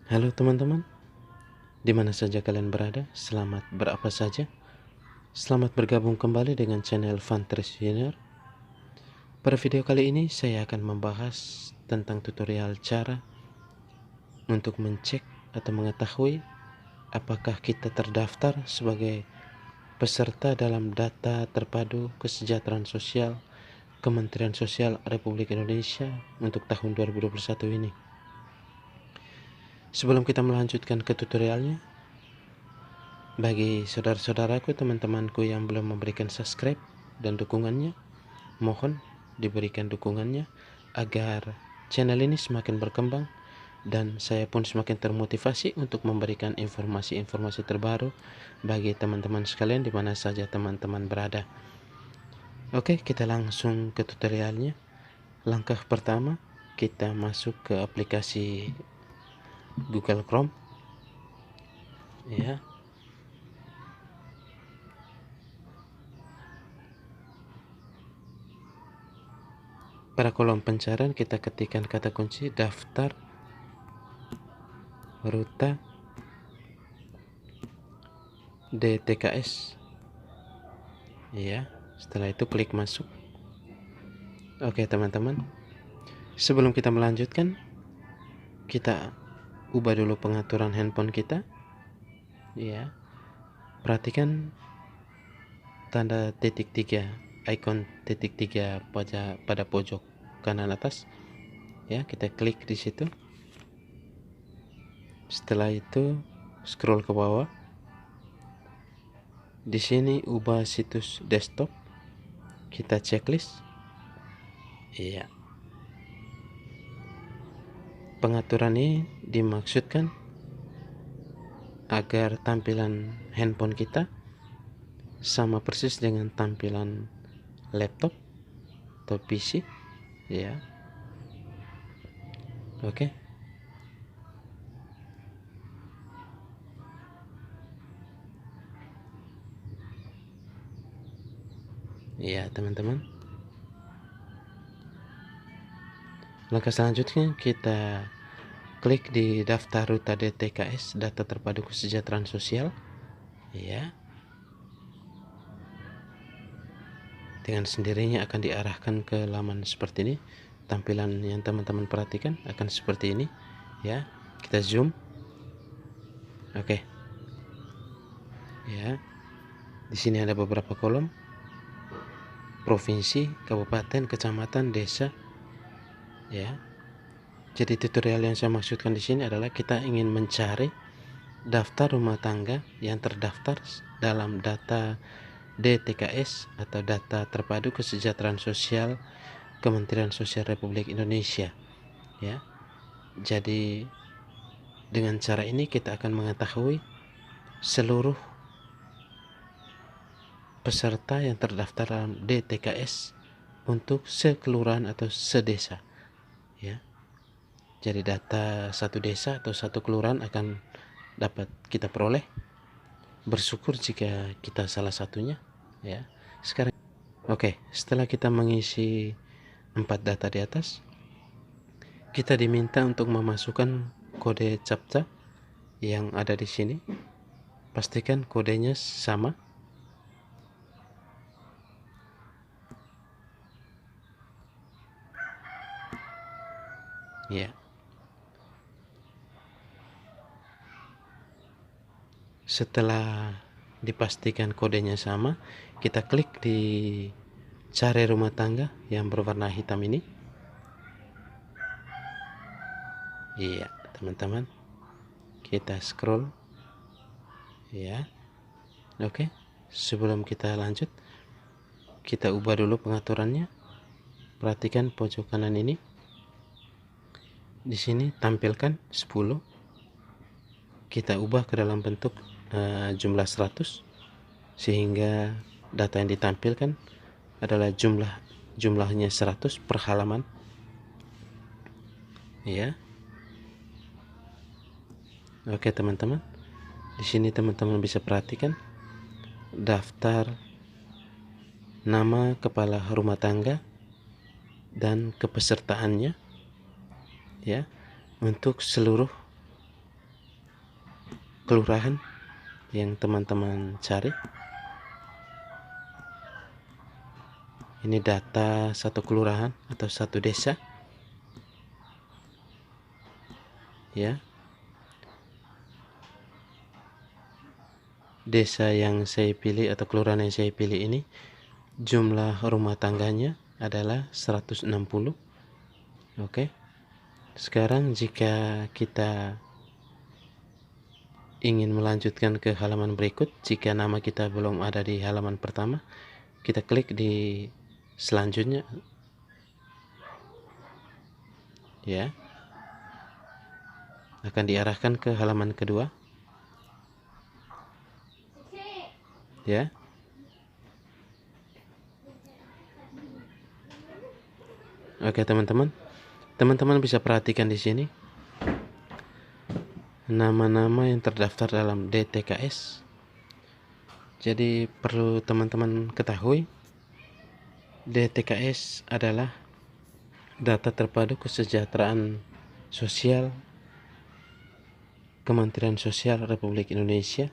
Halo teman-teman, di mana saja kalian berada, selamat berapa saja. Selamat bergabung kembali dengan channel Fantres Junior. Pada video kali ini saya akan membahas tentang tutorial cara untuk mencek atau mengetahui apakah kita terdaftar sebagai peserta dalam data terpadu kesejahteraan sosial Kementerian Sosial Republik Indonesia untuk tahun 2021 ini. Sebelum kita melanjutkan ke tutorialnya, bagi saudara-saudaraku, teman-temanku yang belum memberikan subscribe dan dukungannya, mohon diberikan dukungannya agar channel ini semakin berkembang dan saya pun semakin termotivasi untuk memberikan informasi-informasi terbaru bagi teman-teman sekalian di mana saja teman-teman berada. Oke, kita langsung ke tutorialnya. Langkah pertama, kita masuk ke aplikasi Google Chrome. Ya. Pada kolom pencarian kita ketikkan kata kunci daftar Ruta DTKS. Ya, setelah itu klik masuk. Oke teman-teman, sebelum kita melanjutkan, kita ubah dulu pengaturan handphone kita. Ya, perhatikan tanda titik 3, icon titik 3 pada pojok kanan atas. Ya, kita klik di situ. Setelah itu scroll ke bawah. Di sini ubah situs desktop. Kita checklist. Iya. Pengaturan ini dimaksudkan agar tampilan handphone kita sama persis dengan tampilan laptop atau PC, ya. Oke. Ya, teman-teman. Langkah selanjutnya kita klik di daftar Ruta DTKS, data terpadu kesejahteraan sosial. Ya. Dengan sendirinya akan diarahkan ke laman seperti ini. Tampilan yang teman-teman perhatikan akan seperti ini. Ya, kita zoom. Oke. Ya. Di sini ada beberapa kolom. Provinsi, kabupaten, kecamatan, desa. Ya. Jadi tutorial yang saya maksudkan di sini adalah kita ingin mencari daftar rumah tangga yang terdaftar dalam data DTKS atau data terpadu kesejahteraan sosial Kementerian Sosial Republik Indonesia. Ya. Jadi dengan cara ini kita akan mengetahui seluruh peserta yang terdaftar dalam DTKS untuk sekelurahan atau sedesa. Ya. Jadi data satu desa atau satu kelurahan akan dapat kita peroleh. Bersyukur jika kita salah satunya, ya. Sekarang oke, setelah kita mengisi 4 data di atas, kita diminta untuk memasukkan kode CAPTCA yang ada di sini. Pastikan kodenya sama. Ya. Setelah dipastikan kodenya sama, kita klik di cari rumah tangga yang berwarna hitam ini. Iya, teman-teman. Kita scroll. Ya. Oke. Sebelum kita lanjut, kita ubah dulu pengaturannya. Perhatikan pojok kanan ini. Di sini tampilkan 10. Kita ubah ke dalam bentuk jumlah 100 sehingga data yang ditampilkan adalah jumlahnya 100 per halaman. Ya. Oke, teman-teman. Di sini teman-teman bisa perhatikan daftar nama kepala rumah tangga dan kepesertaannya, ya, untuk seluruh kelurahan yang teman-teman cari. Ini data satu kelurahan atau satu desa, ya. Desa yang saya pilih atau kelurahan yang saya pilih ini jumlah rumah tangganya adalah 160. Oke. Sekarang jika kita ingin melanjutkan ke halaman berikut, jika nama kita belum ada di halaman pertama, kita klik di selanjutnya, ya, akan diarahkan ke halaman kedua, ya. Oke teman-teman bisa perhatikan di sini nama-nama yang terdaftar dalam DTKS. Jadi perlu teman-teman ketahui, DTKS adalah data terpadu kesejahteraan sosial Kementerian Sosial Republik Indonesia,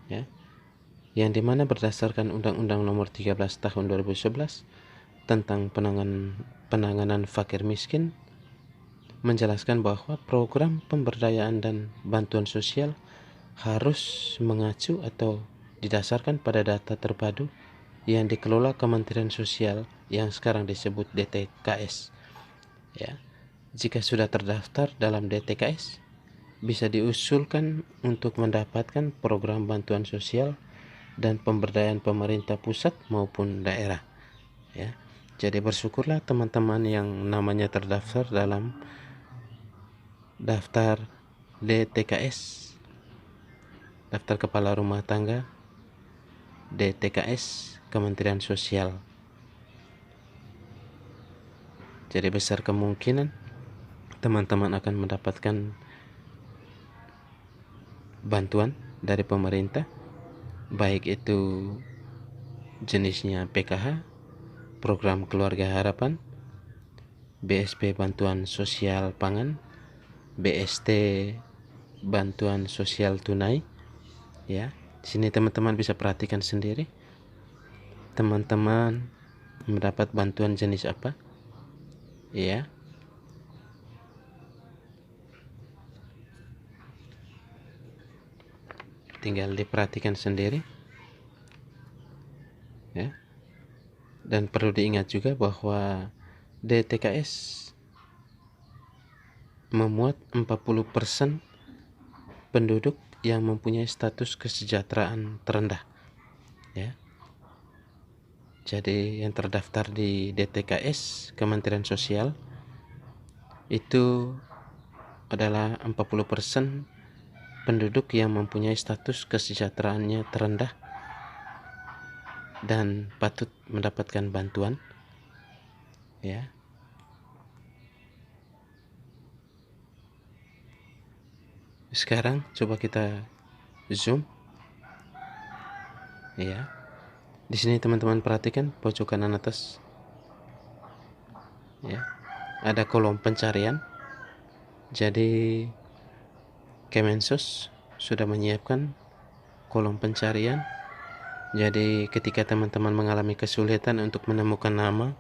ya, yang dimana berdasarkan Undang-Undang Nomor 13 Tahun 2011 tentang penanganan fakir miskin, menjelaskan bahwa program pemberdayaan dan bantuan sosial harus mengacu atau didasarkan pada data terpadu yang dikelola Kementerian Sosial yang sekarang disebut DTKS, ya. Jika sudah terdaftar dalam DTKS, bisa diusulkan untuk mendapatkan program bantuan sosial dan pemberdayaan pemerintah pusat maupun daerah, ya. Jadi bersyukurlah teman-teman yang namanya terdaftar dalam daftar DTKS, daftar kepala rumah tangga DTKS Kementerian Sosial. Jadi besar kemungkinan teman-teman akan mendapatkan bantuan dari pemerintah, baik itu jenisnya PKH, program keluarga harapan, BSP bantuan sosial pangan, BST bantuan sosial tunai, ya. Di sini teman-teman bisa perhatikan sendiri, teman-teman mendapat bantuan jenis apa, ya. Tinggal diperhatikan sendiri, ya. Dan perlu diingat juga bahwa DTKS memuat 40% penduduk yang mempunyai status kesejahteraan terendah, ya. Jadi yang terdaftar di DTKS Kementerian Sosial itu adalah 40% penduduk yang mempunyai status kesejahteraannya terendah dan patut mendapatkan bantuan, ya. Sekarang coba kita zoom, ya. Di sini teman-teman perhatikan pojok kanan atas, ya, ada kolom pencarian. Jadi Kemensos sudah menyiapkan kolom pencarian. Jadi ketika teman-teman mengalami kesulitan untuk menemukan nama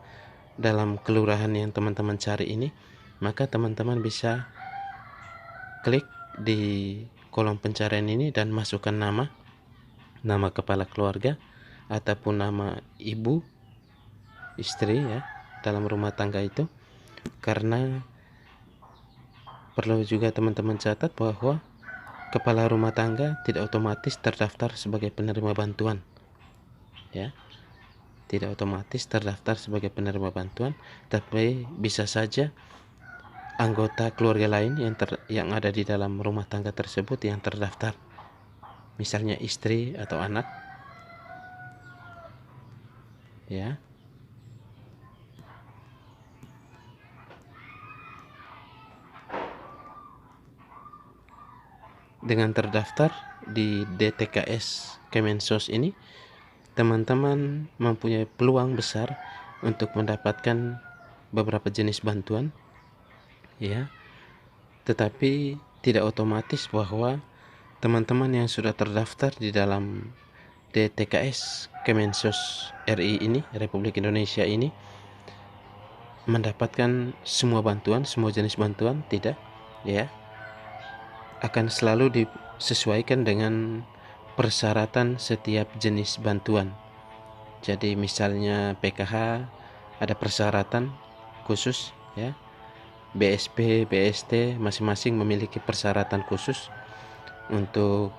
dalam kelurahan yang teman-teman cari ini, maka teman-teman bisa klik di kolom pencarian ini dan masukkan nama kepala keluarga ataupun nama ibu, istri, ya, dalam rumah tangga itu. Karena perlu juga teman-teman catat bahwa kepala rumah tangga tidak otomatis terdaftar sebagai penerima bantuan, ya. Tidak otomatis terdaftar sebagai penerima bantuan, tapi bisa saja anggota keluarga lain yang ada di dalam rumah tangga tersebut yang terdaftar, misalnya istri atau anak, ya. Dengan terdaftar di DTKS Kemensos ini, teman-teman mempunyai peluang besar untuk mendapatkan beberapa jenis bantuan, ya. Tetapi tidak otomatis bahwa teman-teman yang sudah terdaftar di dalam DTKS Kemensos RI ini, Republik Indonesia ini, mendapatkan semua bantuan, semua jenis bantuan? Tidak, ya. Akan selalu disesuaikan dengan persyaratan setiap jenis bantuan. Jadi misalnya PKH ada persyaratan khusus, ya. BSP, BST masing-masing memiliki persyaratan khusus untuk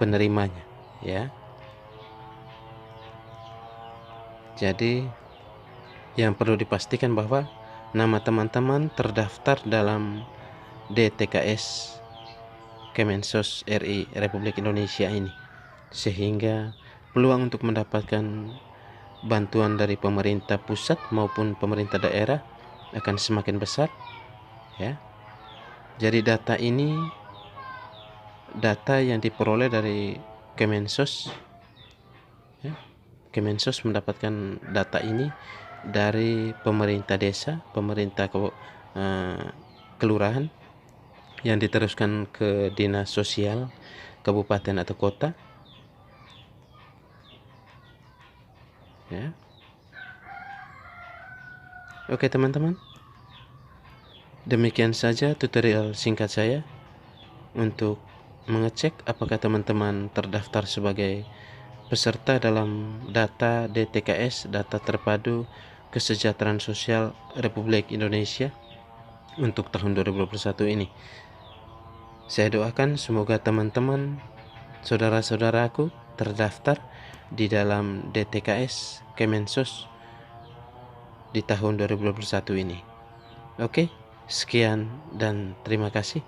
penerimanya, ya. Jadi yang perlu dipastikan bahwa nama teman-teman terdaftar dalam DTKS Kemensos RI Republik Indonesia ini, sehingga peluang untuk mendapatkan bantuan dari pemerintah pusat maupun pemerintah daerah akan semakin besar, ya. Jadi data ini data yang diperoleh dari Kemensos, ya. Kemensos mendapatkan data ini dari pemerintah desa, pemerintah kelurahan, yang diteruskan ke dinas sosial kabupaten atau kota, ya. Oke teman-teman, demikian saja tutorial singkat saya untuk mengecek apakah teman-teman terdaftar sebagai peserta dalam data DTKS, data terpadu kesejahteraan sosial Republik Indonesia untuk tahun 2021 ini. Saya doakan semoga teman-teman, saudara-saudaraku terdaftar di dalam DTKS Kemensos di tahun 2021 ini. Oke, sekian dan terima kasih.